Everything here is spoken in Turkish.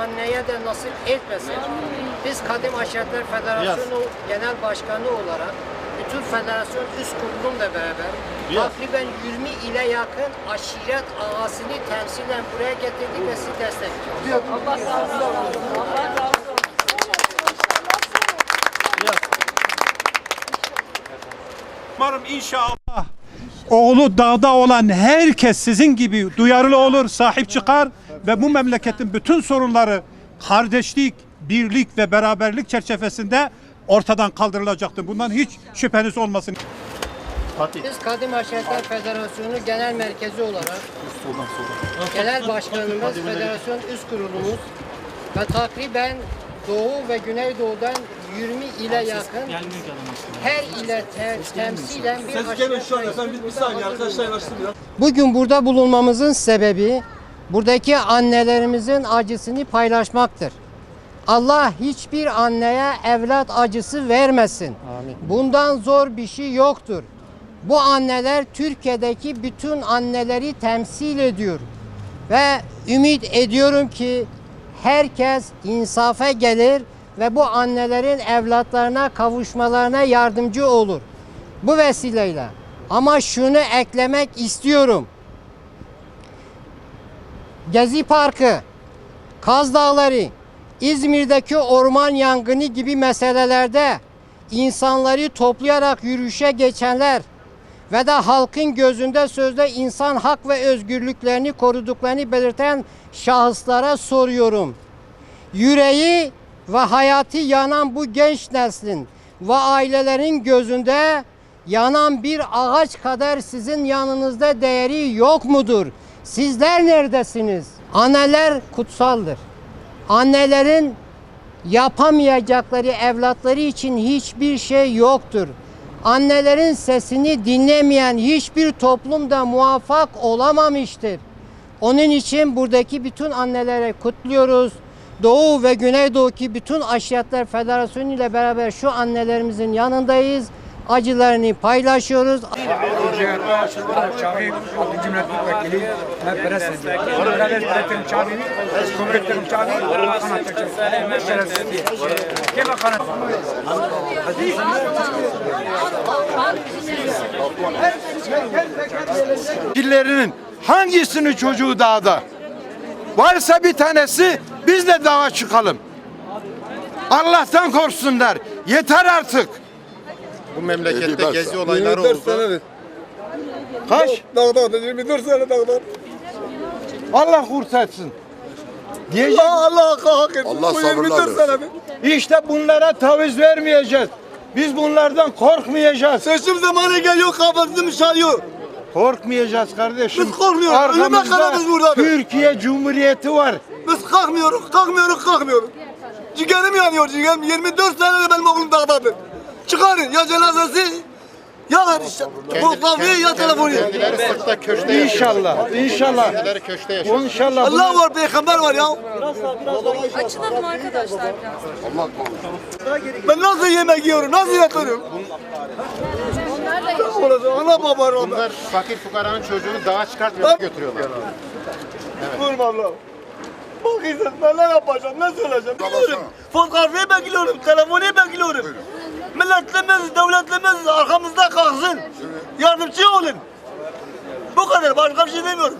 anneye de nasip etmesin. Biz Kadim Aşiretler Federasyonu Genel Başkanı olarak bütün federasyon üst kurulumla beraber takriben 20 ile yakın aşiret ağasını temsilen buraya getirdik ve sizi destekliyoruz. Allah razı olsun. Allah razı olsun. Umarım inşallah oğlu dağda olan herkes sizin gibi duyarlı olur, sahip çıkar ve bu memleketin bütün sorunları kardeşlik, birlik ve beraberlik çerçevesinde ortadan kaldırılacaktır. Bundan hiç şüpheniz olmasın. Biz Kadim Aşiretler Federasyonu Genel Merkezi olarak Genel Başkanımız, Federasyon Üst Kurulumuz ve takriben Doğu ve Güneydoğu'dan 20 ile yakın her ile temsilen bir Bugün burada bulunmamızın sebebi buradaki annelerimizin acısını paylaşmaktır. Allah hiçbir anneye evlat acısı vermesin. Amin. Bundan zor bir şey yoktur. Bu anneler Türkiye'deki bütün anneleri temsil ediyor. Ve ümit ediyorum ki herkes insafa gelir ve bu annelerin evlatlarına kavuşmalarına yardımcı olur. Bu vesileyle ama şunu eklemek istiyorum. Gezi Parkı, Kaz Dağları, İzmir'deki orman yangını gibi meselelerde insanları toplayarak yürüyüşe geçenler ve de halkın gözünde sözde insan hak ve özgürlüklerini koruduklarını belirten şahıslara soruyorum. Yüreği ve hayatı yanan bu genç neslin ve ailelerin gözünde yanan bir ağaç kadar sizin yanınızda değeri yok mudur? Sizler neredesiniz? Anneler kutsaldır. Annelerin yapamayacakları evlatları için hiçbir şey yoktur. Annelerin sesini dinlemeyen hiçbir toplumda muvaffak olamamıştır. Onun için buradaki bütün annelere kutluyoruz. Doğu ve Güneydoğu'ki bütün Aşiretler Federasyonu ile beraber şu annelerimizin yanındayız. Acılarını paylaşıyoruz. Dillerinin hangisinin çocuğu dağda? Varsa bir tanesi biz de dağa çıkalım. Allah'tan korksunlar. Yeter artık. Bu memlekette gezi olayları oldu. Kaç? Dağda 24 sene dağda. Allah kurtarsın. Diyecek. Allah hak etsin. Allah sabırlar versin. İşte bunlara taviz vermeyeceğiz. Biz bunlardan korkmayacağız. Seçim zamanı geliyor, kafasını çalıyor. Korkmayacağız kardeşim. Biz korkmuyoruz. Ölüme kadar biz burada. Türkiye Cumhuriyeti var. Biz kalkmıyoruz. Ciğerim yanıyor, ciğerim. 24 sene de benim oğlum dağdadır. Çıkarın ya cenazesi, ya fotoğrafı ya telefonu. Kendileri sırtta köşte yaşıyor. İnşallah. Kendileri köşte yaşıyor. İnşallah. Allah var, peygamber var ya. Açılalım arkadaşlar biraz. Ben nasıl yemek yiyorum, nasıl yatıyorum? Ana baba rahmet. Bunlar fakir fukaranın çocuğunu dağa çıkartmaya götürüyorlar. Vurma abla. Bak izin, ben ne yapacağım, ne söyleyeceğim bilmiyorum. Fotoğrafı bekliyorum, telefonu bekliyorum. Milletlerimiz, devletlerimiz arkamızda kalksın. Yardımcı olun. Bu kadar, başka bir şey demiyorum.